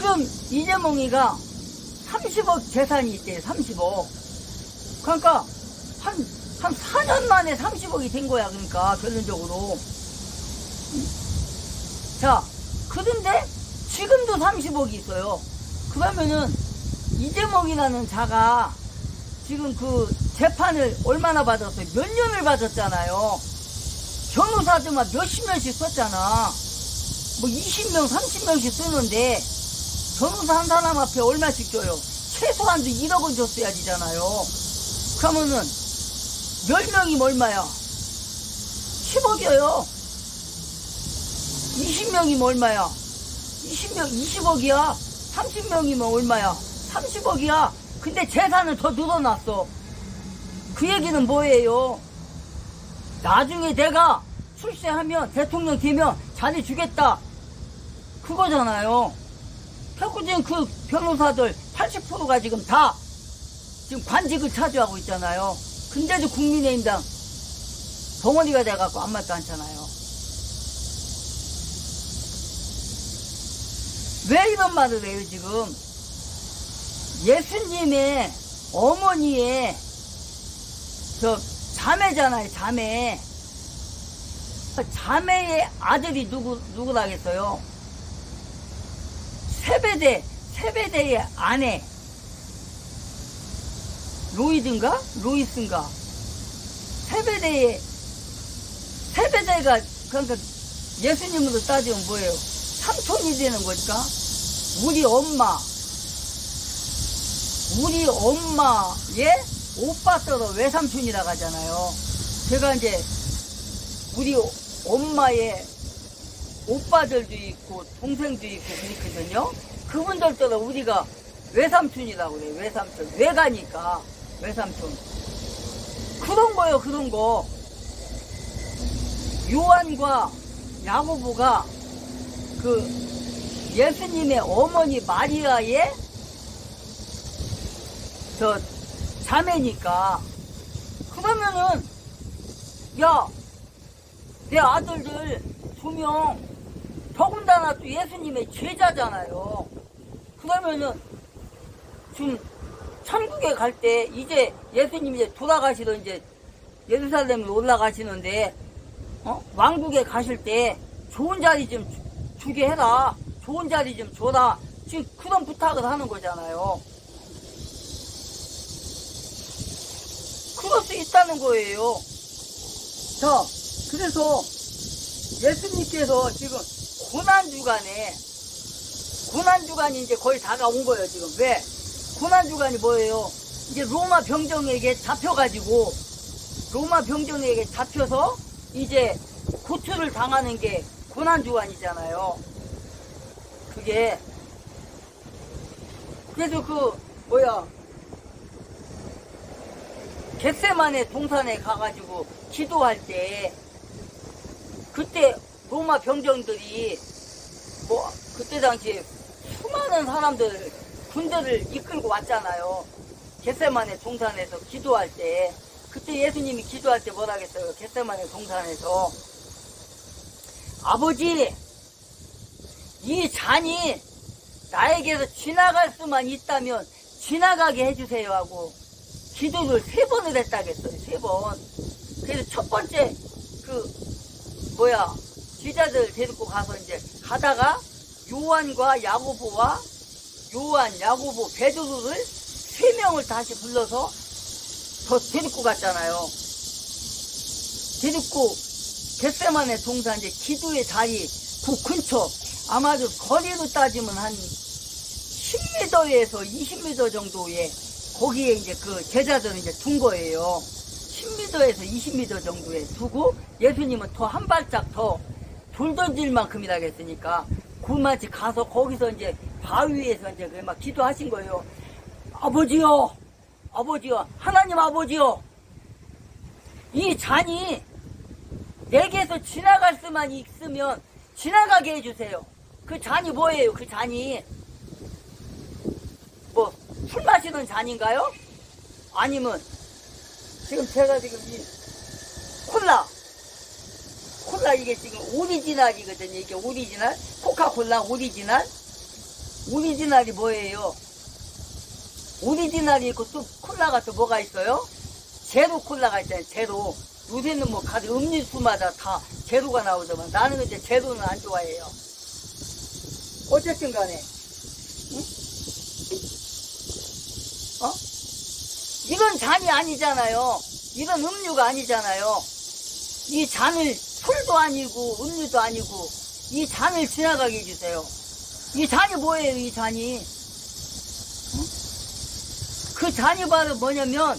지금 이재몽이가 30억 재산이 있대요. 30억. 그러니까 한 4년 만에 30억이 된 거야. 그러니까 결론적으로. 자, 그런데 지금도 30억이 있어요. 그러면은 이재몽이라는 자가 지금 그 재판을 얼마나 받았어요? 몇 년을 받았잖아요. 변호사들만 몇십 명씩 썼잖아. 뭐 20명, 30명씩 쓰는데 변호사 한 사람 앞에 얼마씩 줘요? 최소한도 1억은 줬어야 되잖아요. 그러면은 10명이면 얼마야? 10억이에요. 20명이면 얼마야? 20억이야. 30명이면 얼마야? 30억이야. 근데 재산은 더 늘어났어. 그 얘기는 뭐예요? 나중에 내가 출세하면 대통령 되면 잘해주겠다. 그거잖아요. 결국 지금 그 변호사들 80%가 지금 다 지금 관직을 차지하고 있잖아요. 근데도 국민의힘당 덩어리가 돼갖고 아무 말도 않잖아요. 왜 이런 말을 해요, 지금? 예수님의 어머니의 저 자매잖아요, 자매. 자매의 아들이 누구라겠어요? 세베대의 아내. 로이스인가? 세베대가, 그러니까 예수님으로 따지면 뭐예요? 삼촌이 되는 거니까? 우리 엄마의 오빠더러 외삼촌이라고 하잖아요. 제가 이제 우리 엄마의 오빠들도 있고 동생도 있고 그렇거든요. 그분들더러 우리가 외삼촌이라고 그래요. 외삼촌. 외가니까 외삼촌. 그런 거요, 그런 거. 요한과 야고보가 그 예수님의 어머니 마리아의 저 자매니까. 그러면은 야, 내 아들들 2명 더군다나 또 예수님의 제자잖아요. 그러면은 지금 천국에 갈 때 이제 예수님이 이제 돌아가시러 이제 예루살렘으로 올라가시는데 왕국에 가실 때 좋은 자리 좀 주게 해라. 좋은 자리 좀 줘라. 지금 그런 부탁을 하는 거잖아요. 그럴 수 있다는 거예요. 자, 그래서 예수님께서 지금 고난주간이 이제 거의 다가온 거예요, 지금. 왜? 고난주간이 뭐예요? 이제 로마 병정에게 잡혀서 이제 고초를 당하는 게 고난주간이잖아요. 그게. 그래서 겟세마네 동산에 가가지고 기도할 때, 그때 로마 병정들이 그때 당시에 수많은 사람들, 군대를 이끌고 왔잖아요. 겟세마네 동산에서 기도할 때. 그때 예수님이 기도할 때 뭐라 했어요? 겟세마네 동산에서. 아버지, 이 잔이 나에게서 지나갈 수만 있다면 지나가게 해주세요 하고 기도를 3번을 했다겠어요. 3번. 그래서 첫 번째 제자들 데리고 가서 이제 가다가 요한과 야고보와 야고보, 베드로를 3명을 다시 불러서 더 데리고 갔잖아요. 데리고 겟세마네 동산 이제 기도의 자리 그 근처, 아마도 거리로 따지면 한 10m에서 20m 정도에 거기에 이제 그 제자들은 이제 둔 거예요. 10m에서 20m 정도에 두고 예수님은 더 한 발짝 더 돌 던질 만큼이라고 했으니까 그만치 가서 거기서 이제 바위 위에서 이제 막 기도하신 거예요. 아버지요, 하나님 아버지요, 이 잔이 내게서 지나갈 수만 있으면 지나가게 해주세요. 그 잔이 뭐예요? 그 잔이 술 마시는 잔인가요? 아니면 지금 제가 지금 이 콜라 이게 지금 오리지널이거든요. 이게 오리지널 코카콜라 오리지널 오리지널이 뭐예요? 오리지널이 있고 또 콜라가 또 뭐가 있어요? 제로 콜라가 있잖아요. 제로. 요새는 뭐 가득 음료수마다 다 제로가 나오지만 나는 근데 제로는 안 좋아해요. 어쨌든 간에 응? 어? 이건 잔이 아니잖아요. 이건 음료가 아니잖아요. 이 잔을 술도 아니고 음료도 아니고 이 잔을 지나가게 해주세요. 이 잔이 뭐예요? 이 잔이 응? 그 잔이 바로 뭐냐면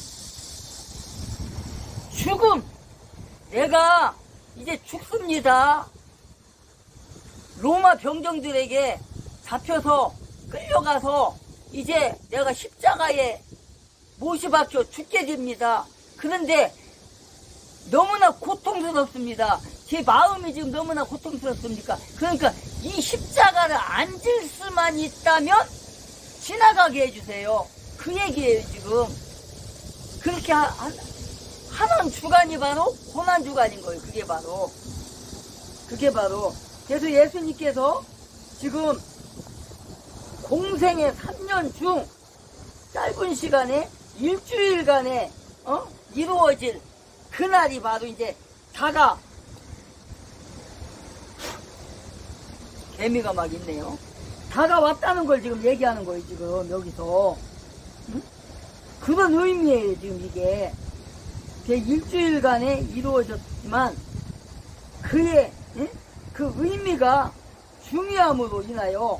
죽음. 내가 이제 죽습니다. 로마 병정들에게 잡혀서 끌려가서 이제 내가 십자가에 못이 박혀 죽게 됩니다. 그런데 너무나 고통스럽습니다. 제 마음이 지금 너무나 고통스럽습니까? 그러니까 이 십자가를 앉을 수만 있다면 지나가게 해주세요. 그 얘기예요 지금. 그렇게 하는 주간이 바로 고난주간인 거예요. 그게 바로 그래서 예수님께서 지금 공생의 3년 중 짧은 시간에 일주일간에 이루어질 그날이 바로 이제 다가 개미가 막 있네요. 다가왔다는 걸 지금 얘기하는 거예요. 지금 여기서 응? 그런 의미예요. 지금 이게 일주일간에 이루어졌지만 그의 응? 그 의미가 중요함으로 인하여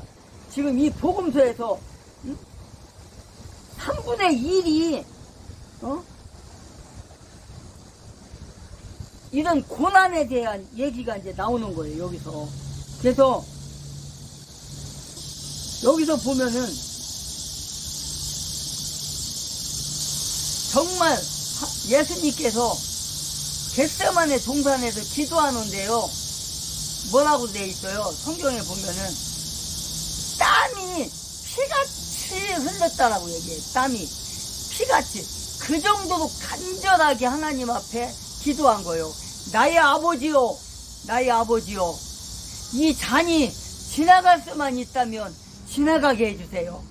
지금 이 복음서에서 3분의 1이 이런 고난에 대한 얘기가 이제 나오는 거예요. 여기서. 그래서 여기서 보면은 정말 예수님께서 겟세마네 동산에서 기도하는데요. 뭐라고 되어 있어요? 성경에 보면은 땀이 피같이 흘렀다라고 얘기해요. 땀이 피같이. 그 정도로 간절하게 하나님 앞에 기도한 거예요. 나의 아버지요, 나의 아버지요. 이 잔이 지나갈 수만 있다면 지나가게 해주세요.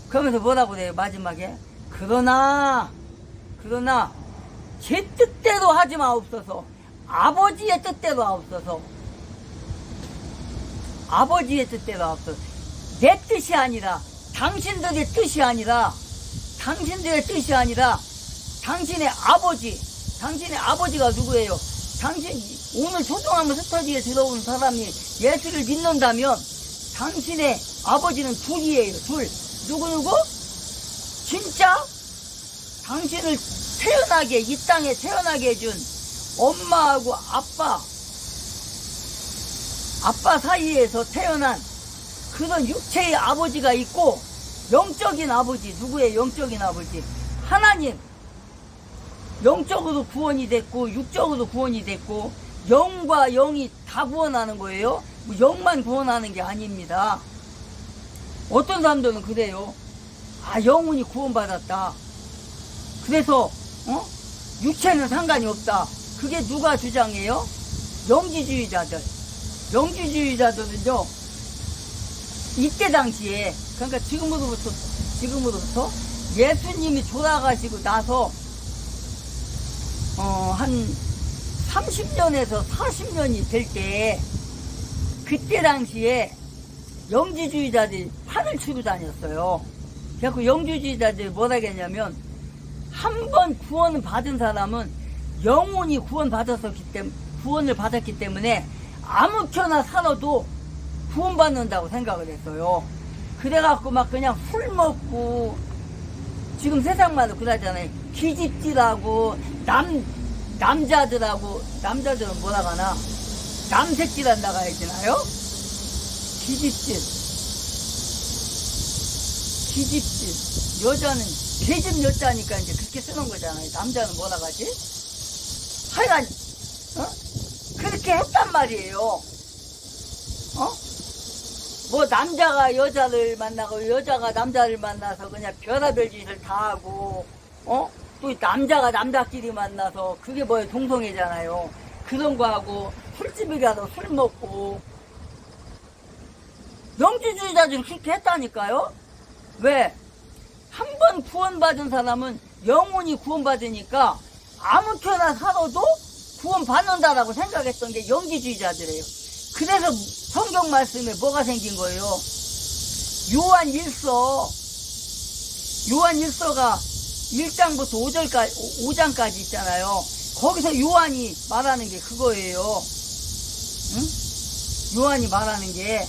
그러면서 뭐라고 그래요? 마지막에 그러나 제 뜻대로 하지 마옵소서. 아버지의 뜻대로 하옵소서. 아버지의 뜻대로 하옵소서. 내 뜻이 아니라 당신들의 뜻이 아니라 당신의 아버지가 누구예요? 오늘 소중하면 스터디에 들어온 사람이 예수를 믿는다면 당신의 아버지는 둘이에요. 둘. 누구? 진짜 당신을 이 땅에 태어나게 해준 엄마하고 아빠 사이에서 태어난 그런 육체의 아버지가 있고 영적인 아버지. 누구의 영적인 아버지? 하나님. 영적으로 구원이 됐고 육적으로 구원이 됐고 영과 영이 다 구원하는 거예요. 영만 구원하는 게 아닙니다. 어떤 사람들은 그래요. 영혼이 구원받았다. 그래서 육체는 상관이 없다. 그게 누가 주장해요? 영지주의자들은요. 이때 당시에 그러니까 지금으로부터 예수님이 돌아가시고 나서 한 30년에서 40년이 될 때 그때 당시에 영지주의자들이 판을 치고 다녔어요. 그래서 영지주의자들이 뭐라 했냐면 한 번 구원을 받은 사람은 영혼이 구원을 받았기 때문에 아무렇게나 살아도 구원받는다고 생각을 했어요. 그래갖고 막 그냥 술 먹고 지금 세상말로 그러잖아요. 기집질하고 남자들은 뭐라 가나 남색질한다고 해야 되나요? 기집질 여자는 계집 여자니까 이제 그렇게 쓰는 거잖아요. 남자는 뭐라 가지? 하여간 그렇게 했단 말이에요. 뭐 남자가 여자를 만나고 여자가 남자를 만나서 그냥 별의별 짓을 다 하고 또 남자가 남자끼리 만나서 그게 뭐예요? 동성애잖아요. 그런 거 하고 술집에 가서 술 먹고 영지주의자들이 그렇게 했다니까요. 왜? 한 번 구원받은 사람은 영원히 구원받으니까 아무 때나 살아도 구원받는다라고 생각했던 게 영지주의자들이에요. 그래서 성경 말씀에 뭐가 생긴 거예요? 요한일서가 1장부터 5장까지 있잖아요. 거기서 요한이 말하는 게 그거예요. 응? 요한이 말하는 게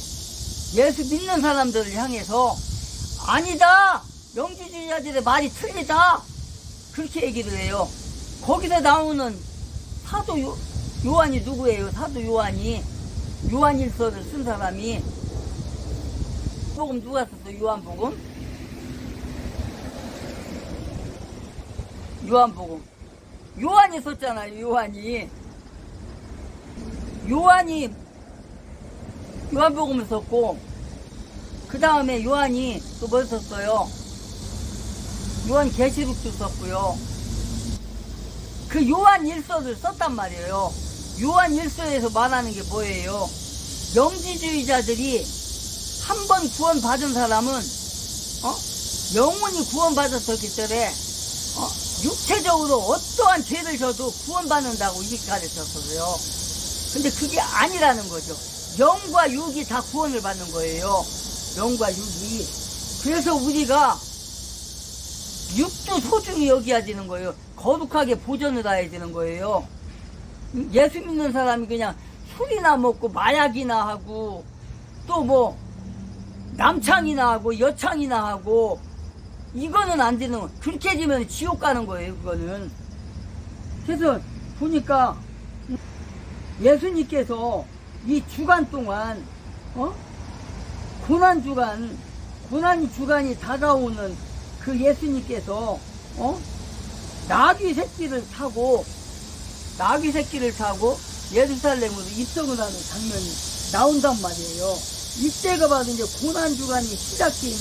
예수 믿는 사람들을 향해서 아니다! 영지주의자들의 말이 틀리다! 그렇게 얘기를 해요. 거기서 나오는 사도 요한이 누구예요? 사도 요한이. 요한일서를 쓴 사람이. 복음 누가 썼어? 요한복음? 요한복음. 요한이 썼잖아요. 요한이 요한복음을 썼고, 그 다음에 요한이 또 뭘 썼어요? 요한계시록도 썼고요. 그 요한일서를 썼단 말이에요. 요한일서에서 말하는 게 뭐예요? 영지주의자들이 한 번 구원받은 사람은 영원히 구원받았었기 때문에 육체적으로 어떠한 죄를 져도 구원받는다고 이렇게 가르쳤어요. 근데 그게 아니라는 거죠. 영과 육이 다 구원을 받는 거예요. 영과 육이. 그래서 우리가 육도 소중히 여겨야 되는 거예요. 거룩하게 보존을 해야 되는 거예요. 예수 믿는 사람이 그냥 술이나 먹고 마약이나 하고 또 뭐 남창이나 하고 여창이나 하고 이거는 안 되는 거예요. 그렇게 되면 지옥 가는 거예요. 그거는. 그래서 보니까 예수님께서 이 주간 동안 고난 주간이 다가오는 그 예수님께서 나귀 새끼를 타고 예루살렘으로 입성을 하는 장면이 나온단 말이에요. 이때가 바로 이제 고난 주간이 시작되는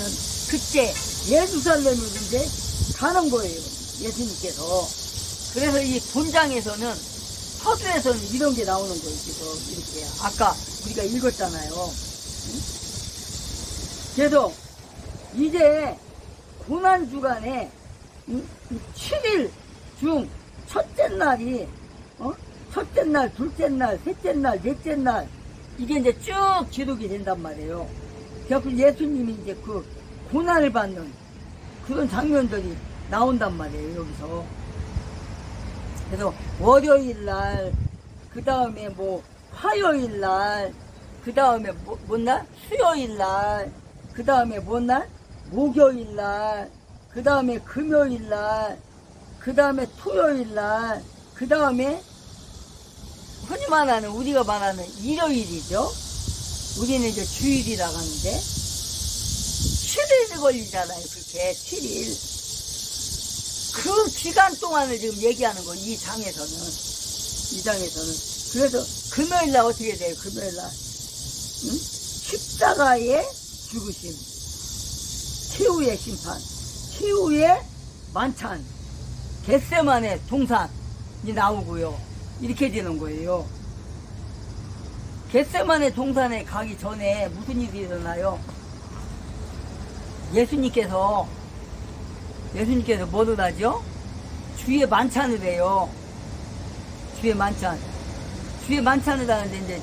그때 예루살렘으로 이제 가는 거예요. 예수님께서. 그래서 이 본장에서는 서두에서는 이런 게 나오는 거예요. 이렇게 아까 우리가 읽었잖아요. 그래서 이제 고난 주간에 7일 중 첫째 날이 첫째 날, 둘째 날, 셋째 날, 넷째 날 이게 이제 쭉 기록이 된단 말이에요. 그래서 예수님이 이제 그 고난을 받는 그런 장면들이 나온단 말이에요. 여기서. 그래서 월요일 날, 그 다음에 뭐 화요일 날, 그 다음에 뭔 날? 수요일 날, 그 다음에 뭔 날? 목요일 날, 그 다음에 금요일 날, 그 다음에 토요일 날, 그 다음에 흔히 말하는 우리가 말하는 일요일이죠. 우리는 이제 주일이라고 하는데 7일 걸리잖아요. 그렇게 7일. 그 기간 동안을 지금 얘기하는 거예요. 이 장에서는. 그래서 금요일날 어떻게 돼요? 금요일날 십자가의 죽으심, 최후의 심판, 최후의 만찬, 겟세마네 동산이 나오고요. 이렇게 되는 거예요. 겟세마네 동산에 가기 전에 무슨 일이 일어나요? 예수님께서 뭐를 하죠? 주의 만찬을 해요. 주의 만찬을 하는데 이제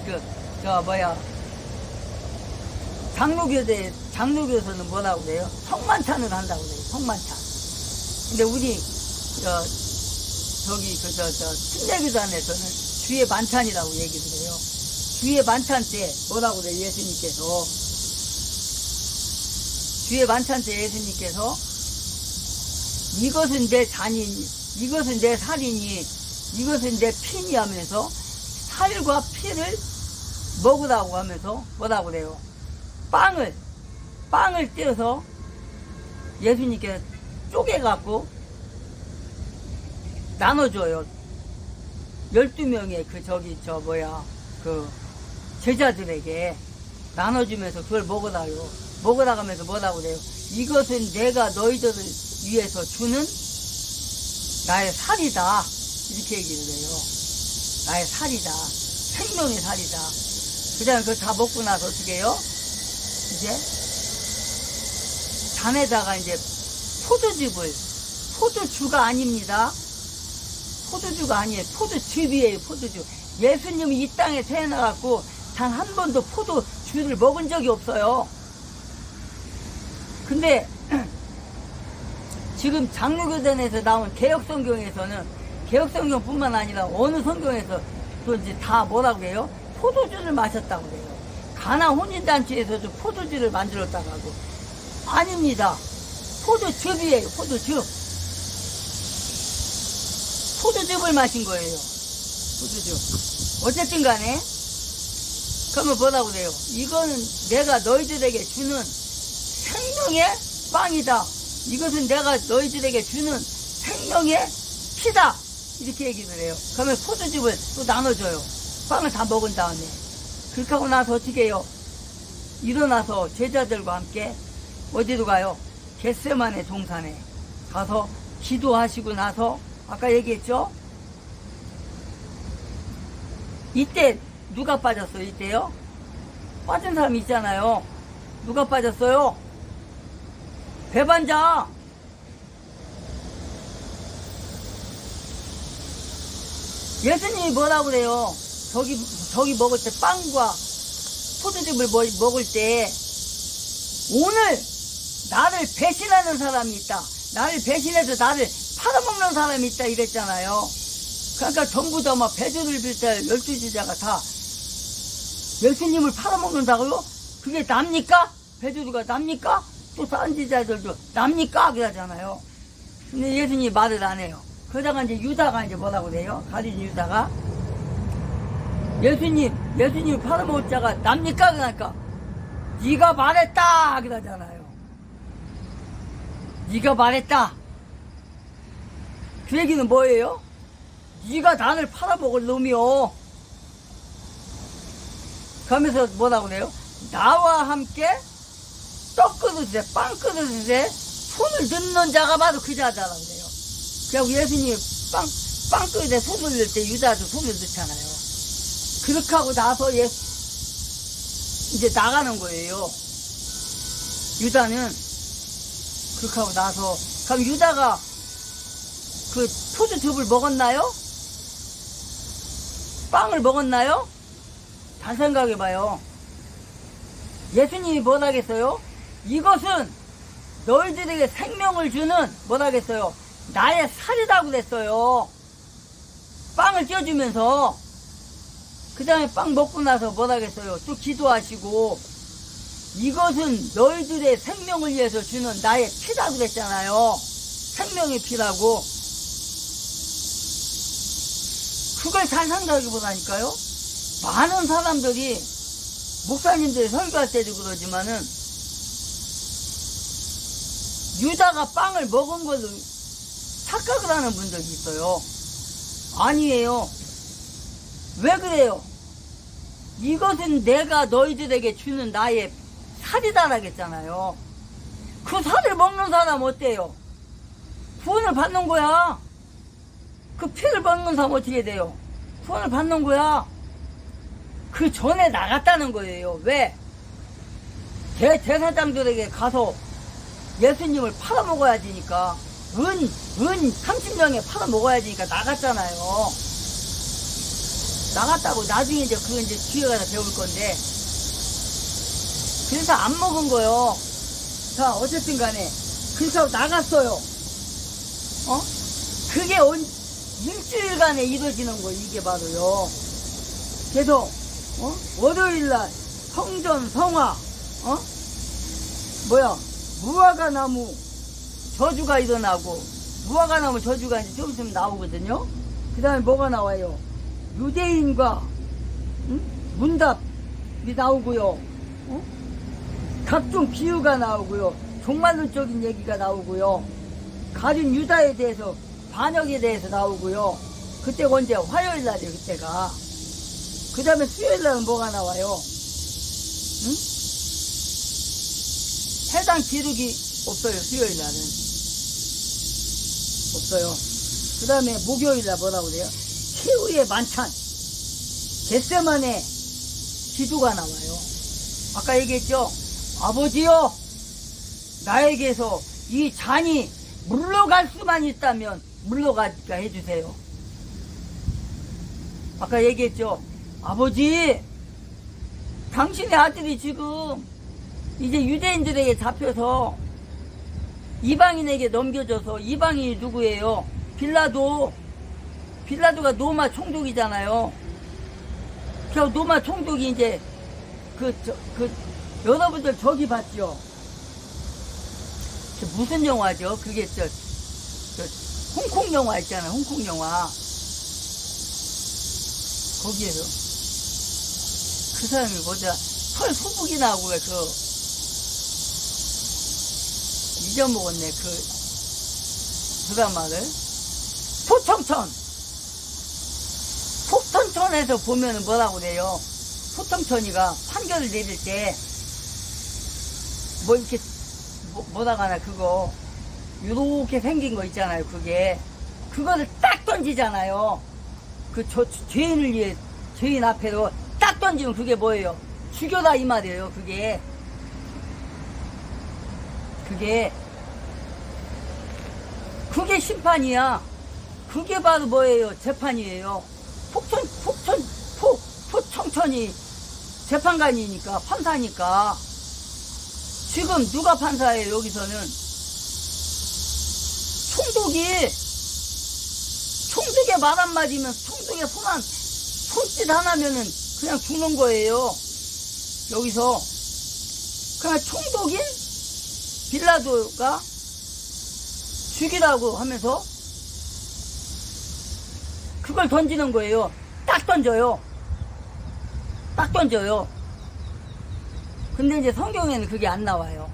장로교에서는 뭐라고 그래요? 성만찬을 한다고 그래요. 성만찬. 근데 우리 침례교단에서는 주의 만찬이라고 얘기를 해요. 주의 만찬 때 뭐라고 그래요? 예수님께서 이것은 내 잔이니, 이것은 내 살이니, 이것은 내 피니 하면서 살과 피를 먹으라고 하면서 뭐라고 그래요? 빵을 떼어서 예수님께서 쪼개갖고 나눠줘요. 12명의 제자들에게 나눠주면서 그걸 먹으라고 하면서 뭐라고 그래요? 이것은 내가 너희들을 위해서 주는 나의 살이다. 이렇게 얘기를 해요. 나의 살이다. 생명의 살이다. 그 다음에 그걸 다 먹고 나서 어떻게 해요? 이제 잔에다가 이제 포도즙을, 포도주가 아닙니다. 포도주가 아니에요. 포도즙이에요. 포도즙. 예수님이 이 땅에 태어나갖고 단 한 번도 포도주를 먹은 적이 없어요. 근데 지금 장로교단에서 나온 개혁성경에서는, 개혁성경뿐만 아니라 어느 성경에서 또 이제 다 뭐라고 해요? 포도주를 마셨다고 해요. 가나 혼인잔치에서도 포도주를 만들었다고 하고. 아닙니다. 포도즙이에요. 포도즙. 포도즙을 마신 거예요. 포도즙. 어쨌든 간에 그러면 뭐라고 그래요? 이거는 내가 너희들에게 주는 생명의 빵이다. 이것은 내가 너희들에게 주는 생명의 피다. 이렇게 얘기를 해요. 그러면 포도즙을 또 나눠줘요. 빵을 다 먹은 다음에. 그렇게 하고 나서 어떻게 해요? 일어나서 제자들과 함께 어디로 가요? 겟세마네 동산에 가서 기도하시고 나서 아까 얘기했죠? 이때 누가 빠졌어요? 이때요? 빠진 사람이 있잖아요. 누가 빠졌어요? 배반자. 예수님이 뭐라고 그래요? 저기 먹을 때 빵과 포도즙을 먹을 때 오늘 나를 배신하는 사람이 있다. 나를 배신해서 나를 팔아먹는 사람이 있다 이랬잖아요. 그러니까 전부 다 막 베드로를 비롯해 12제자가 다 예수님을 팔아먹는다고요? 그게 납니까? 베드로가 납니까? 또 다른 제자들도 납니까? 그러잖아요. 근데 예수님이 말을 안 해요. 그러다가 이제 유다가 이제 뭐라고 그래요? 가룟 유다가 예수님을 팔아먹을 자가 납니까? 그러니까 네가 말했다 그러잖아요. 네가 말했다. 그 얘기는 뭐예요? 네가 나를 팔아먹을 놈이요. 그러면서 뭐라고 그래요? 나와 함께 떡그릇에 빵그릇에 손을 넣는 자가 바로 그 자다라고 그래요. 그리고 예수님이 빵그릇에 손을 넣을 때 유다도 손을 넣잖아요. 그렇게 하고 나서 이제 나가는 거예요. 유다는 그렇게 하고 나서 그럼 유다가 그 포도즙을 먹었나요? 빵을 먹었나요? 잘 생각해봐요. 예수님이 뭐라겠어요? 이것은 너희들에게 생명을 주는 뭐라겠어요? 나의 살이라고 그랬어요. 빵을 쪄주면서 그 다음에 빵 먹고 나서 뭐라겠어요? 또 기도하시고 이것은 너희들의 생명을 위해서 주는 나의 피라고 그랬잖아요. 생명의 피라고. 그걸 잘 생각해 보라니까요. 많은 사람들이 목사님들이 설교할 때도 그러지만은 유다가 빵을 먹은 걸로 착각을 하는 분들이 있어요. 아니에요. 왜 그래요? 이것은 내가 너희들에게 주는 나의 살이다라겠잖아요. 그 살을 먹는 사람 어때요? 구원을 받는 거야. 그 피를 먹는 사람 어떻게 돼요? 구원을 받는 거야. 그 전에 나갔다는 거예요. 왜? 대사장들에게 가서 예수님을 팔아먹어야 되니까 은 30명에 팔아먹어야 되니까 나갔잖아요. 나갔다고 나중에 이제 그거 이제 뒤에 가서 배울 건데 그래서 안 먹은 거요. 자 어쨌든 간에 그래서 나갔어요. 그게 일주일간에 이루어지는 거 이게 바로요. 그래서 월요일날 성전 성화 무화과 나무 저주가 일어나고 무화과 나무 저주가 이제 좀 있으면 나오거든요. 그 다음에 뭐가 나와요? 유대인과 문답이 나오고요. 각종 비유가 나오고요. 종말론적인 얘기가 나오고요. 가룟 유다에 대해서 반역에 대해서 나오고요. 그때가 언제? 화요일 날이에요. 그때가. 그 다음에 수요일 날은 뭐가 나와요? 해당 기록이 없어요. 수요일 날은 없어요. 그 다음에 목요일 날 뭐라고 그래요? 최후의 만찬 겟세마네 기도가 나와요. 아까 얘기했죠? 아버지요, 나에게서 이 잔이 물러갈 수만 있다면 물러가게 해주세요. 아까 얘기했죠. 아버지, 당신의 아들이 지금 이제 유대인들에게 잡혀서 이방인에게 넘겨져서, 이방인이 누구예요? 빌라도가 로마 총독이잖아요. 그 로마 총독이 이제 여러분들 저기 봤죠? 무슨 영화죠? 그게 홍콩 영화 있잖아요. 홍콩 영화. 거기에서 그 사람이 뭐자 털수북이 나고 왜 잊어먹었네 드라마를. 소청천에서 보면은 뭐라고 그래요? 소청천이가 판결을 내릴 때 뭐 이렇게 뭐라고 하나, 그거 요렇게 생긴 거 있잖아요. 그거를 딱 던지잖아요. 죄인을 위해, 죄인 앞에로 딱 던지면 그게 뭐예요? 죽여라 이 말이에요. 그게 심판이야. 그게 바로 뭐예요? 재판이에요. 포청천이 재판관이니까, 판사니까. 지금 누가 판사예요? 여기서는 총독에 말 한마디면, 총독에 손짓 하나면은 그냥 죽는 거예요. 여기서 그냥 총독인 빌라도가 죽이라고 하면서 그걸 던지는 거예요. 딱 던져요. 근데 이제 성경에는 그게 안 나와요.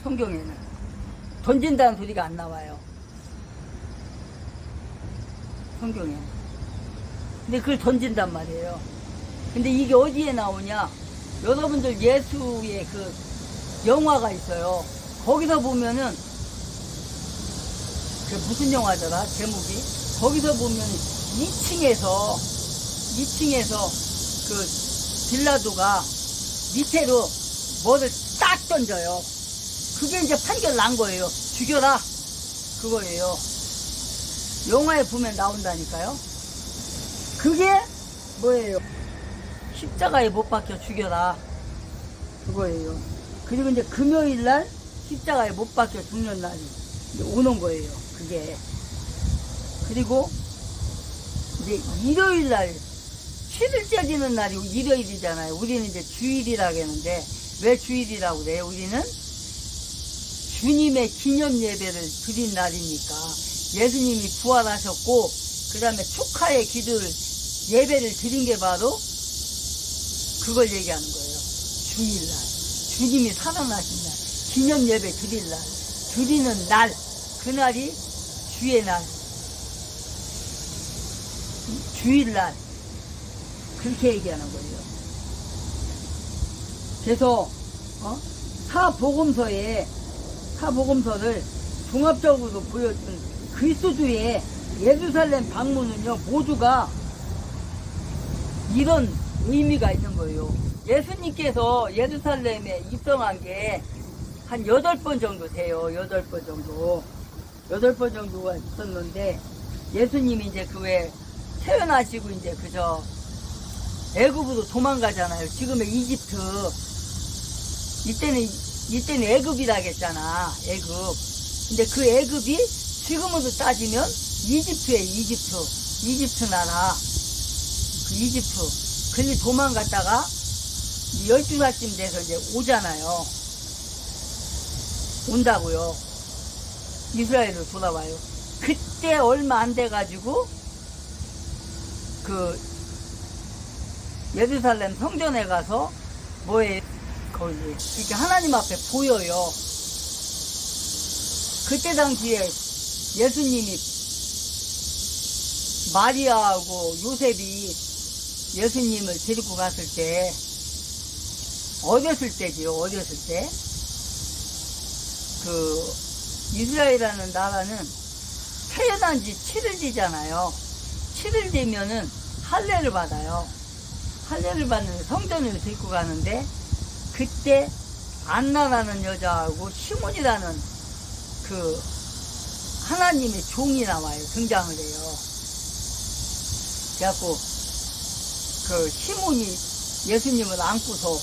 성경에는 던진다는 소리가 안 나와요. 성경에. 근데 그걸 던진단 말이에요. 근데 이게 어디에 나오냐? 여러분들 예수의 영화가 있어요. 거기서 보면은 무슨 영화더라? 제목이. 거기서 보면 2층에서 빌라도가 밑으로 뭐를 딱 던져요. 그게 이제 판결 난 거예요. 죽여라. 그거예요. 영화에 보면 나온다니까요. 그게 뭐예요? 십자가에 못 박혀 죽여라. 그거예요. 그리고 이제 금요일날 십자가에 못 박혀 죽는 날이 오는 거예요. 그게. 그리고 이제 일요일날 7일째 지는 날이 일요일이잖아요. 우리는 이제 주일이라고 하는데, 왜 주일이라고 그래요? 우리는 주님의 기념 예배를 드린 날이니까. 예수님이 부활하셨고, 그 다음에 축하의 기도를, 예배를 드린 게 바로 그걸 얘기하는 거예요. 주일날. 주님이 살아나신 날. 기념 예배 드릴 날. 드리는 날. 그날이 주의 날. 주일날. 그렇게 얘기하는 거예요. 그래서 사복음서를 종합적으로 보여준 그리스도의 예루살렘 방문은요, 모두가 이런 의미가 있는 거예요. 예수님께서 예루살렘에 입성한 게 한 8번 정도 돼요. 8번 정도. 8번 정도가 있었는데, 예수님이 이제 태어나시고 이제 애굽으로 도망가잖아요. 지금의 이집트. 이때는 애굽이라 했잖아. 애굽. 근데 그 애굽이 지금으로 따지면 이집트예요. 이집트 나라. 이집트. 근데 도망갔다가 12살쯤 돼서 이제 오잖아요. 온다고요. 이스라엘로 돌아와요. 그때 얼마 안 돼가지고 예루살렘 성전에 가서 거기 이렇게 하나님 앞에 보여요. 그때 당시에 예수님이, 마리아하고 요셉이 예수님을 데리고 갔을 때, 어렸을 때지요. 이스라엘이라는 나라는 태어난 지 7일 뒤잖아요. 7일 되면은 할례를 받아요. 할례를 받는데 성전으로 데리고 가는데, 그때 안나라는 여자하고 시몬이라는 그 하나님의 종이 나와요. 등장을 해요. 그래갖고 그 시몬이 예수님을 안고서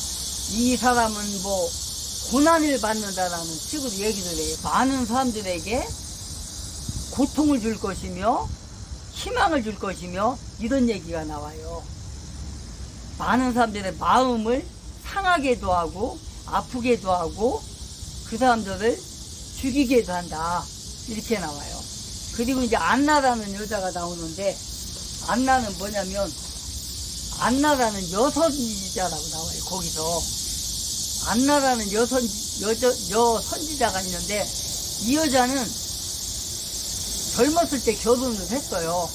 이 사람은 뭐 고난을 받는다라는 식으로 얘기를 해요. 많은 사람들에게 고통을 줄 것이며 희망을 줄 것이며 이런 얘기가 나와요. 많은 사람들의 마음을 상하게도 하고 아프게도 하고 그 사람들을 죽이게도 한다. 이렇게 나와요. 그리고 이제 안나라는 여자가 나오는데 안나는 뭐냐면 안나라는 여선지자라고 나와요. 거기서 안나라는 여선지자가 있는데 이 여자는 젊었을 때 결혼을 했어요.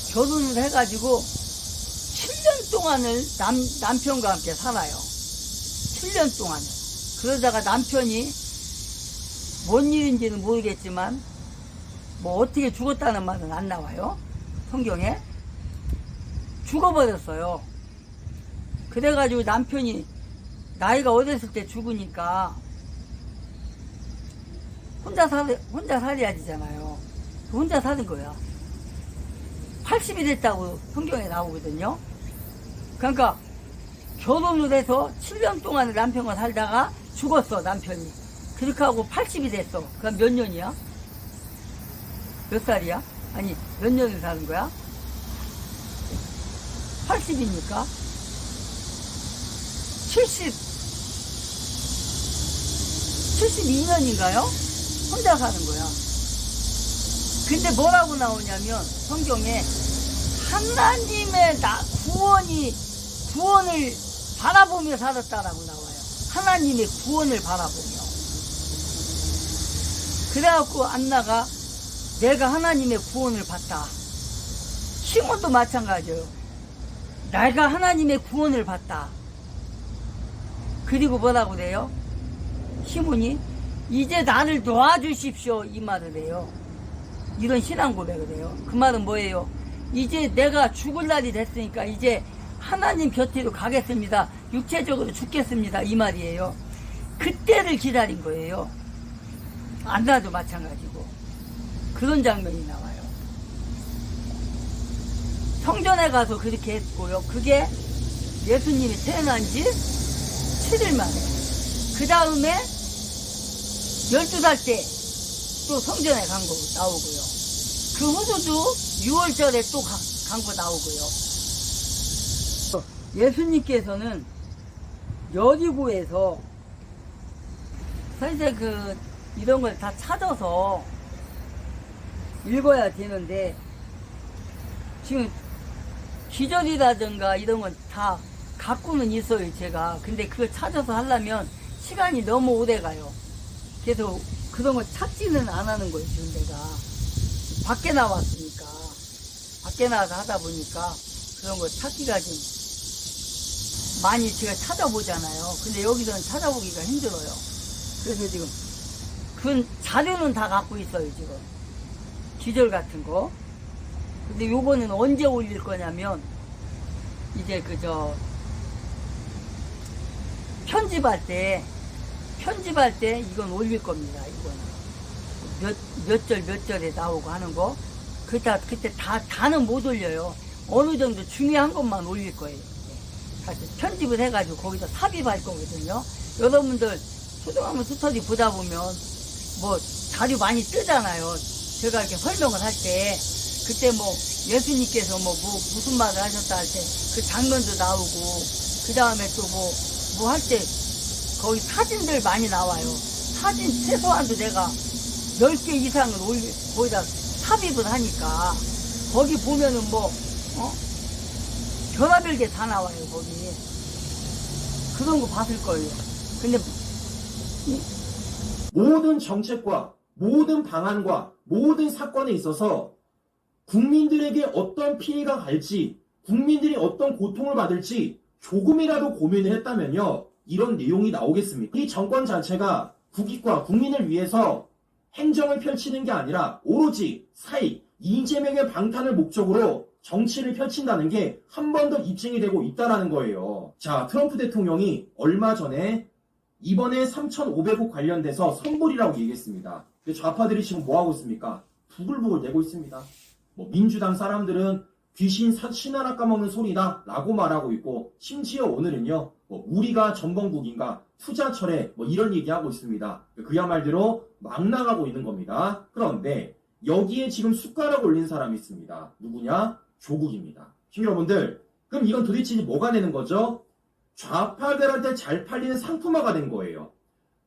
결혼을 해가지고 7년 동안을 남편과 함께 살아요. 7년 동안. 그러다가 남편이 뭔 일인지는 모르겠지만 뭐 어떻게 죽었다는 말은 안 나와요. 성경에. 죽어버렸어요. 그래가지고 남편이 나이가 어렸을 때 죽으니까 혼자 살아야 되잖아요. 혼자 사는 거야. 80이 됐다고 성경에 나오거든요. 그러니까 결혼을 해서 7년 동안 남편과 살다가 죽었어, 남편이. 그렇게 하고 80이 됐어. 그럼 몇 년이야? 몇 살이야? 아니, 몇 년을 사는 거야? 80이니까 72년인가요? 혼자 사는 거야. 근데 뭐라고 나오냐면 성경에 하나님의 구원을 바라보며 살았다라고 나와요. 하나님의 구원을 바라보며. 그래갖고 안나가 내가 하나님의 구원을 봤다. 시몬도 마찬가지예요. 내가 하나님의 구원을 봤다. 그리고 뭐라고 그래요? 시몬이 이제 나를 도와주십시오 이 말을 해요. 이런 신앙 고백을 해요. 그 말은 뭐예요? 이제 내가 죽을 날이 됐으니까 이제 하나님 곁으로 가겠습니다. 육체적으로 죽겠습니다. 이 말이에요. 그때를 기다린 거예요. 안나도 마찬가지고. 그런 장면이 나와요. 성전에 가서 그렇게 했고요. 그게 예수님이 태어난 지 7일 만에. 그 다음에 12살 때 또 성전에 간 거 나오고요. 그 후로도 6월절에 또 간 거 나오고요. 예수님께서는 여리고에서 사실 이런 걸 다 찾아서 읽어야 되는데 지금 기절이라든가 이런 건 다 갖고는 있어요, 제가. 근데 그걸 찾아서 하려면 시간이 너무 오래 가요. 그래서 그런 걸 찾지는 안 하는 거예요, 지금 내가. 밖에 나왔으니까. 밖에 나와서 하다 보니까 그런 걸 찾기가 좀 많이 제가 찾아보잖아요. 근데 여기서는 찾아보기가 힘들어요. 그래서 지금 그 자료는 다 갖고 있어요, 지금. 기절 같은 거. 근데 요거는 언제 올릴 거냐면 이제 편집할 때 이건 올릴 겁니다. 이거는 몇 절에 나오고 하는 거. 그때 다는 못 올려요. 어느 정도 중요한 것만 올릴 거예요. 편집을 해가지고 거기다 삽입할 거거든요. 여러분들 초등학교 스터디 보다 보면 뭐 자료 많이 뜨잖아요. 제가 이렇게 설명을 할 때 그때 뭐 예수님께서 무슨 말을 하셨다 할 때 그 장면도 나오고 그 다음에 또 뭐 할 때 거기 사진들 많이 나와요. 사진 최소한도 내가 10개 이상을 거기다 삽입을 하니까 거기 보면은 별의별 게 다 나와요. 거기 그런 거 봤을 거예요. 근데 모든 정책과 모든 방안과 모든 사건에 있어서 국민들에게 어떤 피해가 갈지, 국민들이 어떤 고통을 받을지 조금이라도 고민을 했다면요, 이런 내용이 나오겠습니까? 이 정권 자체가 국익과 국민을 위해서 행정을 펼치는 게 아니라 오로지 사익, 이재명의 방탄을 목적으로 정치를 펼친다는 게 한 번 더 입증이 되고 있다는 거예요. 자, 트럼프 대통령이 얼마 전에 이번에 3,500억 관련돼서 선불이라고 얘기했습니다. 근데 좌파들이 지금 뭐하고 있습니까? 부글부글 내고 있습니다. 뭐 민주당 사람들은 귀신 신하나 까먹는 소리다 라고 말하고 있고, 심지어 오늘은요 뭐 우리가 전범국인가 투자철에 뭐 이런 얘기하고 있습니다. 그야말로 막 나가고 있는 겁니다. 그런데 여기에 지금 숟가락 올린 사람이 있습니다. 누구냐? 조국입니다. 여러분들, 그럼 이건 도대체 뭐가 되는 거죠? 좌파들한테 잘 팔리는 상품화가 된 거예요.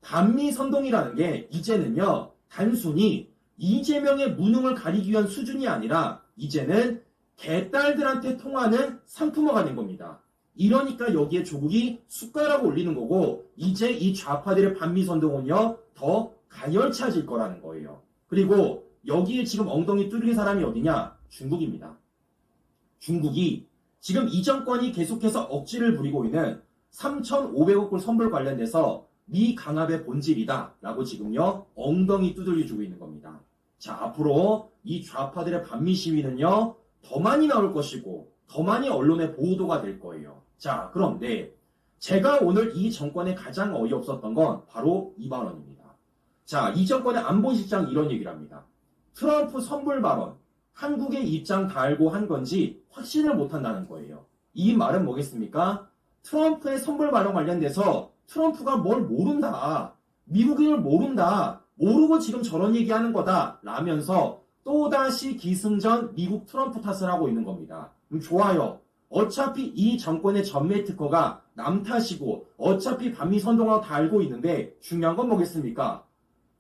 반미선동이라는 게 이제는요 단순히 이재명의 무능을 가리기 위한 수준이 아니라 이제는 개딸들한테 통하는 상품화가 된 겁니다. 이러니까 여기에 조국이 숟가락을 올리는 거고, 이제 이 좌파들의 반미선동은요 더 가열차질 거라는 거예요. 그리고 여기에 지금 엉덩이 뚫린 사람이 어디냐? 중국입니다. 중국이 지금 이 정권이 계속해서 억지를 부리고 있는 3,500억 불 선불 관련돼서 미 강압의 본질이다 라고 지금요 엉덩이 두들겨주고 있는 겁니다. 자, 앞으로 이 좌파들의 반미 시위는요 더 많이 나올 것이고 더 많이 언론의 보도가 될 거예요. 자, 그런데 제가 오늘 이 정권에 가장 어이없었던 건 바로 이 발언입니다. 자, 이 정권의 안보실장이 이런 얘기를 합니다. 트럼프 선불 발언, 한국의 입장 다 알고 한 건지 확신을 못한다는 거예요. 이 말은 뭐겠습니까? 트럼프의 선불 발언 관련돼서 트럼프가 뭘 모른다, 미국인을 모른다, 모르고 지금 저런 얘기하는 거다 라면서 또다시 기승전 미국 트럼프 탓을 하고 있는 겁니다. 좋아요. 어차피 이 정권의 전매 특허가 남 탓이고 어차피 반미 선동하고 다 알고 있는데 중요한 건 뭐겠습니까?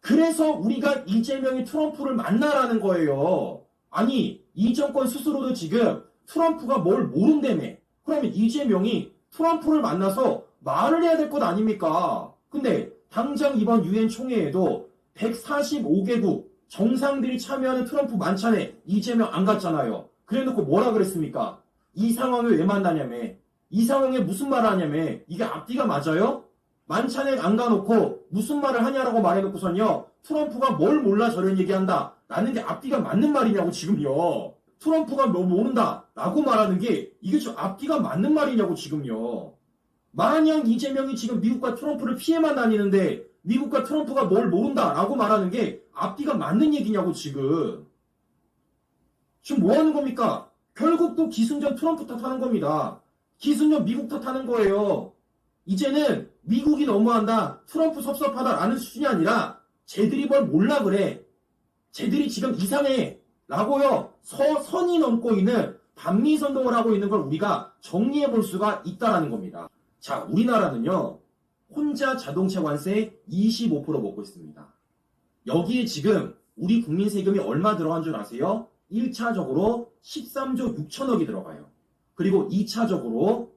그래서 우리가 이재명이 트럼프를 만나라는 거예요. 아니, 이 정권 스스로도 지금 트럼프가 뭘 모른다며. 그러면 이재명이 트럼프를 만나서 말을 해야 될 것 아닙니까? 근데 당장 이번 유엔 총회에도 145개국 정상들이 참여하는 트럼프 만찬에 이재명 안 갔잖아요. 그래놓고 뭐라 그랬습니까? 이 상황에 왜 만나냐며. 이 상황에 무슨 말을 하냐며. 이게 앞뒤가 맞아요? 만찬에 안 가놓고 무슨 말을 하냐라고 말해놓고선요 트럼프가 뭘 몰라 저런 얘기한다 라는 게 앞뒤가 맞는 말이냐고 지금요. 트럼프가 뭐 모른다 라고 말하는 게 이게 좀 앞뒤가 맞는 말이냐고 지금요. 만약 이재명이 지금 미국과 트럼프를 피해만 다니는데 미국과 트럼프가 뭘 모른다 라고 말하는 게 앞뒤가 맞는 얘기냐고 지금. 지금 뭐 하는 겁니까? 결국 또 기승전 트럼프 탓하는 겁니다. 기승전 미국 탓하는 거예요. 이제는 미국이 너무한다, 트럼프 섭섭하다라는 수준이 아니라 쟤들이 뭘 몰라 그래. 쟤들이 지금 이상해 라고요. 선이 넘고 있는 반미선동을 하고 있는 걸 우리가 정리해 볼 수가 있다라는 겁니다. 자, 우리나라는요 혼자 자동차 관세 25% 먹고 있습니다. 여기에 지금 우리 국민 세금이 얼마 들어간 줄 아세요? 1차적으로 13조 6천억이 들어가요. 그리고 2차적으로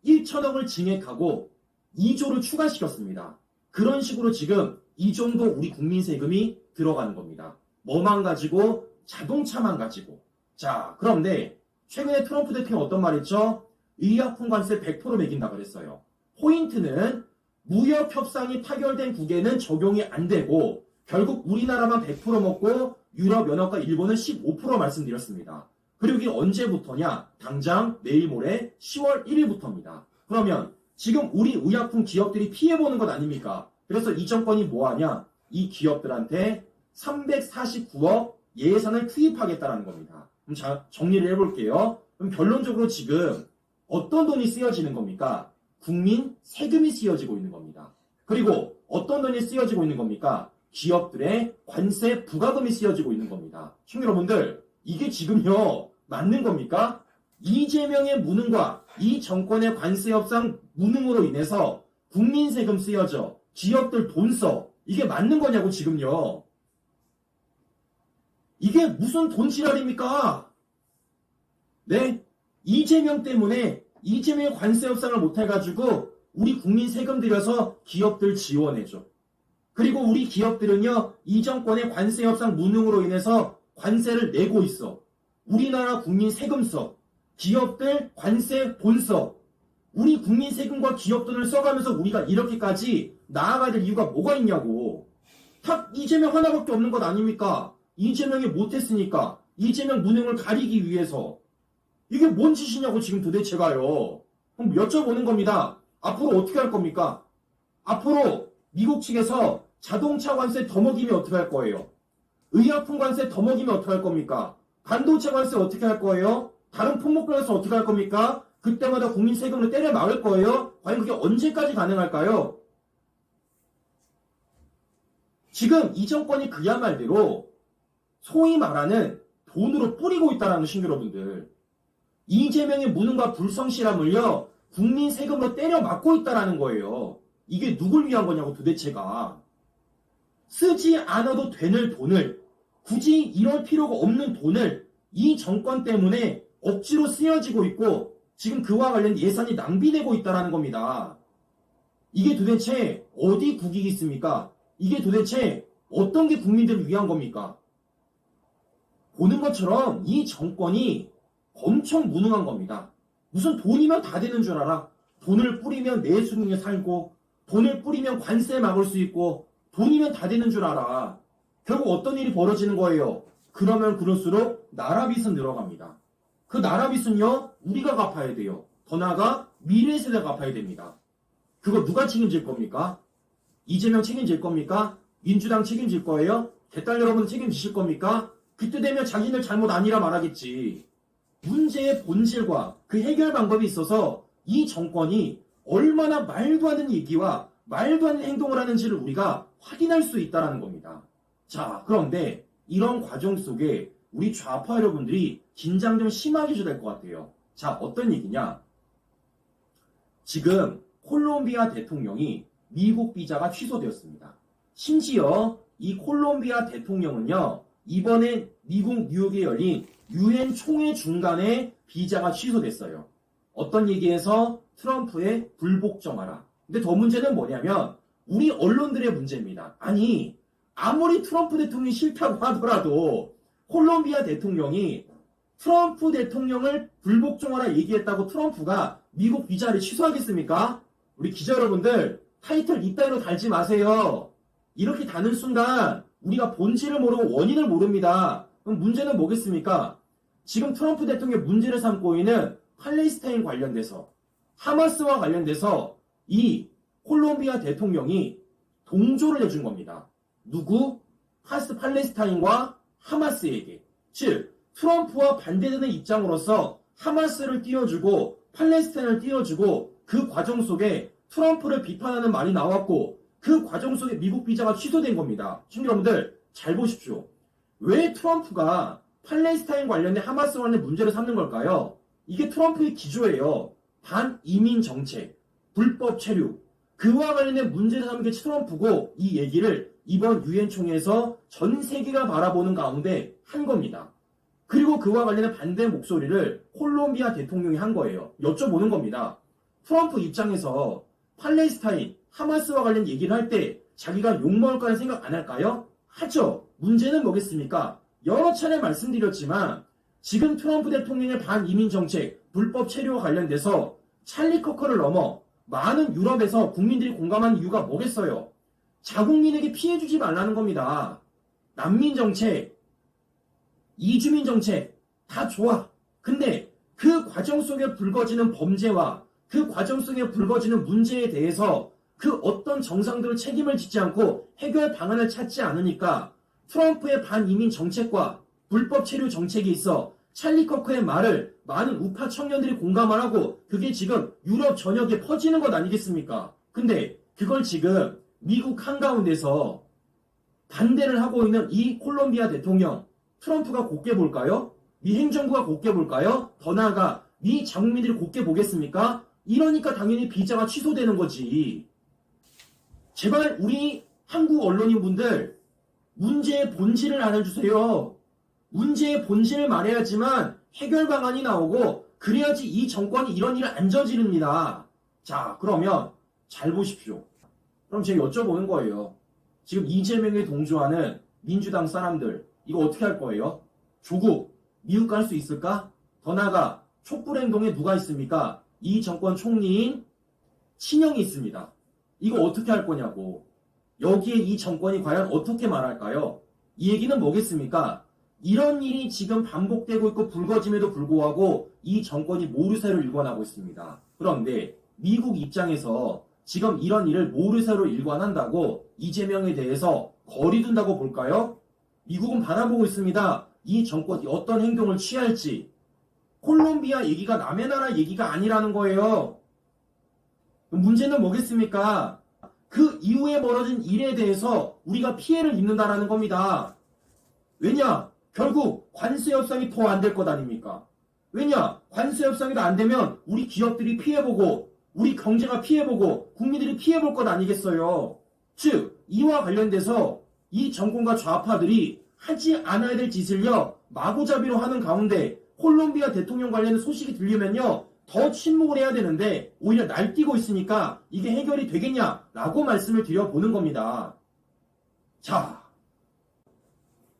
1천억을 증액하고 2조를 추가시켰습니다. 그런 식으로 지금 이 정도 우리 국민 세금이 들어가는 겁니다. 뭐만 가지고? 자동차만 가지고. 자, 그런데 최근에 트럼프 대통령이 어떤 말 했죠? 의약품 관세 100% 매긴다 그랬어요. 포인트는 무역 협상이 타결된 국에는 적용이 안 되고 결국 우리나라만 100% 먹고 유럽 연합과 일본은 15% 말씀드렸습니다. 그리고 이게 언제부터냐? 당장 내일 모레 10월 1일부터입니다. 그러면 지금 우리 의약품 기업들이 피해보는 것 아닙니까? 그래서 이 정권이 뭐하냐? 이 기업들한테 349억 예산을 투입하겠다는 겁니다. 그럼 자, 정리를 해볼게요. 그럼 결론적으로 지금 어떤 돈이 쓰여지는 겁니까? 국민 세금이 쓰여지고 있는 겁니다. 그리고 어떤 돈이 쓰여지고 있는 겁니까? 기업들의 관세 부과금이 쓰여지고 있는 겁니다. 여러분들, 이게 지금요 맞는 겁니까? 이재명의 무능과 이 정권의 관세 협상 무능으로 인해서 국민 세금 쓰여져, 기업들 돈 써. 이게 맞는 거냐고 지금요. 이게 무슨 돈 지랄입니까? 네? 이재명 때문에 이재명의 관세 협상을 못해가지고 우리 국민 세금 들여서 기업들 지원해줘. 그리고 우리 기업들은요 이 정권의 관세 협상 무능으로 인해서 관세를 내고 있어. 우리나라 국민 세금 써. 기업들 관세 돈 써. 우리 국민 세금과 기업 돈을 써가면서 우리가 이렇게까지 나아가야 될 이유가 뭐가 있냐고. 딱 이재명 하나밖에 없는 것 아닙니까? 이재명이 못했으니까. 이재명 무능을 가리기 위해서. 이게 뭔 짓이냐고 지금 도대체가요. 그럼 여쭤보는 겁니다. 앞으로 어떻게 할 겁니까? 앞으로 미국 측에서 자동차 관세 더 먹이면 어떻게 할 거예요? 의약품 관세 더 먹이면 어떻게 할 겁니까? 반도체 관세 어떻게 할 거예요? 다른 품목 관세 어떻게 할 겁니까? 그때마다 국민 세금을 때려 막을 거예요? 과연 그게 언제까지 가능할까요? 지금 이 정권이 그야말로 소위 말하는 돈으로 뿌리고 있다는 신규 여러분들. 이재명의 무능과 불성실함을요, 국민 세금으로 때려 막고 있다는 거예요. 이게 누굴 위한 거냐고 도대체가. 쓰지 않아도 되는 돈을, 굳이 이럴 필요가 없는 돈을 이 정권 때문에 억지로 쓰여지고 있고 지금 그와 관련 예산이 낭비되고 있다는 겁니다. 이게 도대체 어디 국익이 있습니까? 이게 도대체 어떤 게 국민들을 위한 겁니까? 보는 것처럼 이 정권이 엄청 무능한 겁니다. 무슨 돈이면 다 되는 줄 알아. 돈을 뿌리면 내수능에 살고 돈을 뿌리면 관세 막을 수 있고 돈이면 다 되는 줄 알아. 결국 어떤 일이 벌어지는 거예요? 그러면 그럴수록 나라 빚은 늘어갑니다. 그 나라 빚은요, 우리가 갚아야 돼요. 더 나아가 미래 세대가 갚아야 됩니다. 그거 누가 책임질 겁니까? 이재명 책임질 겁니까? 민주당 책임질 거예요? 개딸 여러분 책임지실 겁니까? 그때 되면 자기들 잘못 아니라 말하겠지. 문제의 본질과 그 해결 방법이 있어서 이 정권이 얼마나 말도 안 되는 얘기와 말도 안 되는 행동을 하는지를 우리가 확인할 수 있다는 겁니다. 자, 그런데 이런 과정 속에 우리 좌파 여러분들이 긴장 좀 심하게 해줘야 될 것 같아요. 자, 어떤 얘기냐? 지금 콜롬비아 대통령이 미국 비자가 취소되었습니다. 심지어 이 콜롬비아 대통령은요, 이번에 미국 뉴욕에 열린 유엔 총회 중간에 비자가 취소됐어요. 어떤 얘기에서 트럼프의 불복종하라. 근데 더 문제는 뭐냐면 우리 언론들의 문제입니다. 아니, 아무리 트럼프 대통령이 싫다고 하더라도 콜롬비아 대통령이 트럼프 대통령을 불복종하라 얘기했다고 트럼프가 미국 비자를 취소하겠습니까? 우리 기자 여러분들, 타이틀 이따위로 달지 마세요. 이렇게 다는 순간 우리가 본질을 모르고 원인을 모릅니다. 그럼 문제는 뭐겠습니까? 지금 트럼프 대통령이 문제를 삼고 있는 팔레스타인 관련돼서, 하마스와 관련돼서 이 콜롬비아 대통령이 동조를 해준 겁니다. 누구? 팔레스타인과 하마스에게. 즉, 트럼프와 반대되는 입장으로서 하마스를 띄워주고 팔레스타인을 띄워주고 그 과정 속에 트럼프를 비판하는 말이 나왔고 그 과정 속에 미국 비자가 취소된 겁니다. 시청자 여러분들 잘 보십시오. 왜 트럼프가 팔레스타인 관련된 하마스 관련된 문제를 삼는 걸까요? 이게 트럼프의 기조예요. 반이민 정책, 불법 체류, 그와 관련된 문제를 삼는 게 트럼프고 이 얘기를 이번 유엔 총회에서 전 세계가 바라보는 가운데 한 겁니다. 그리고 그와 관련된 반대 목소리를 콜롬비아 대통령이 한 거예요. 여쭤보는 겁니다. 트럼프 입장에서 팔레스타인, 하마스와 관련 얘기를 할 때 자기가 욕먹을 거라는 생각 안 할까요? 하죠. 문제는 뭐겠습니까? 여러 차례 말씀드렸지만 지금 트럼프 대통령의 반이민 정책, 불법 체류와 관련돼서 찰리 커커를 넘어 많은 유럽에서 국민들이 공감하는 이유가 뭐겠어요? 자국민에게 피해 주지 말라는 겁니다. 난민 정책, 이주민 정책 다 좋아. 근데 그 과정 속에 불거지는 범죄와 그 과정 속에 불거지는 문제에 대해서 그 어떤 정상들을 책임을 짓지 않고 해결 방안을 찾지 않으니까 트럼프의 반이민 정책과 불법 체류 정책이 있어 찰리 커크의 말을 많은 우파 청년들이 공감을 하고 그게 지금 유럽 전역에 퍼지는 것 아니겠습니까? 근데 그걸 지금 미국 한가운데서 반대를 하고 있는 이 콜롬비아 대통령 트럼프가 곱게 볼까요? 미 행정부가 곱게 볼까요? 더 나아가 미 자국민들이 곱게 보겠습니까? 이러니까 당연히 비자가 취소되는 거지. 제발 우리 한국 언론인분들 문제의 본질을 알아주세요. 문제의 본질을 말해야지만 해결 방안이 나오고 그래야지 이 정권이 이런 일을 안 저지릅니다. 자, 그러면 잘 보십시오. 그럼 제가 여쭤보는 거예요. 지금 이재명에 동조하는 민주당 사람들 이거 어떻게 할 거예요? 조국 미국 갈 수 있을까? 더 나아가 촛불 행동에 누가 있습니까? 이 정권 총리인 친형이 있습니다. 이거 어떻게 할 거냐고. 여기에 이 정권이 과연 어떻게 말할까요? 이 얘기는 뭐겠습니까? 이런 일이 지금 반복되고 있고 불거짐에도 불구하고 이 정권이 모르쇠를 일관하고 있습니다. 그런데 미국 입장에서 지금 이런 일을 모르쇠로 일관한다고 이재명에 대해서 거리둔다고 볼까요? 미국은 바라보고 있습니다. 이 정권이 어떤 행동을 취할지. 콜롬비아 얘기가 남의 나라 얘기가 아니라는 거예요. 문제는 뭐겠습니까? 그 이후에 벌어진 일에 대해서 우리가 피해를 입는다라는 겁니다. 왜냐? 결국 관세 협상이 더 안 될 것 아닙니까? 왜냐? 관세 협상이 안 되면 우리 기업들이 피해보고 우리 경제가 피해보고 국민들이 피해볼 것 아니겠어요? 즉 이와 관련돼서 이 정권과 좌파들이 하지 않아야 될 짓을요 마구잡이로 하는 가운데 콜롬비아 대통령 관련 소식이 들리면요 더 침묵을 해야 되는데 오히려 날뛰고 있으니까 이게 해결이 되겠냐라고 말씀을 드려보는 겁니다. 자,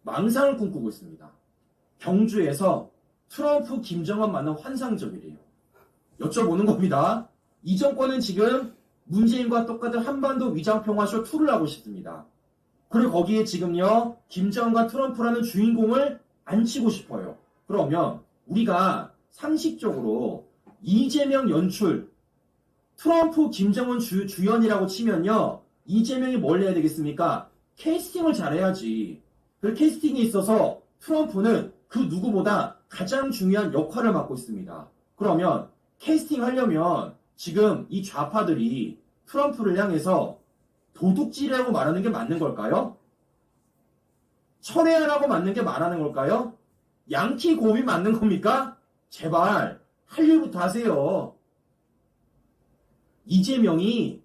망상을 꿈꾸고 있습니다. 경주에서 트럼프 김정은 만남 환상적이래요. 여쭤보는 겁니다. 이 정권은 지금 문재인과 똑같은 한반도 위장평화쇼 2를 하고 싶습니다. 그리고 거기에 지금요 김정은과 트럼프라는 주인공을 앉히고 싶어요. 그러면 우리가 상식적으로 이재명 연출 트럼프 김정은 주연이라고 치면요 이재명이 뭘 해야 되겠습니까? 캐스팅을 잘해야지. 그 캐스팅에 있어서 트럼프는 그 누구보다 가장 중요한 역할을 맡고 있습니다. 그러면 캐스팅 하려면 지금 이 좌파들이 트럼프를 향해서 도둑질이라고 말하는 게 맞는 걸까요? 철회하라고 맞는 게 말하는 걸까요? 양키 곰이 맞는 겁니까? 제발 할 일부터 하세요. 이재명이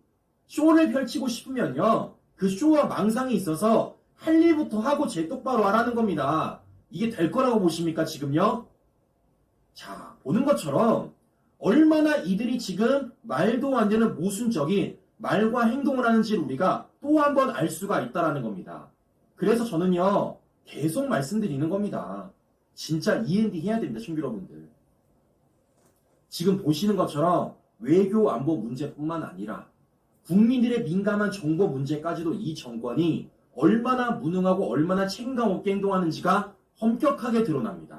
쇼를 펼치고 싶으면요 그 쇼와 망상이 있어서 할 일부터 하고 제 똑바로 하라는 겁니다. 이게 될 거라고 보십니까 지금요? 자, 보는 것처럼 얼마나 이들이 지금 말도 안 되는 모순적인 말과 행동을 하는지를 우리가 또 한 번 알 수가 있다는 겁니다. 그래서 저는요 계속 말씀드리는 겁니다. 진짜 END 해야 됩니다, 친구 여러분들. 지금 보시는 것처럼 외교 안보 문제뿐만 아니라 국민들의 민감한 정보 문제까지도 이 정권이 얼마나 무능하고 얼마나 책임감 없게 행동하는지가 엄격하게 드러납니다.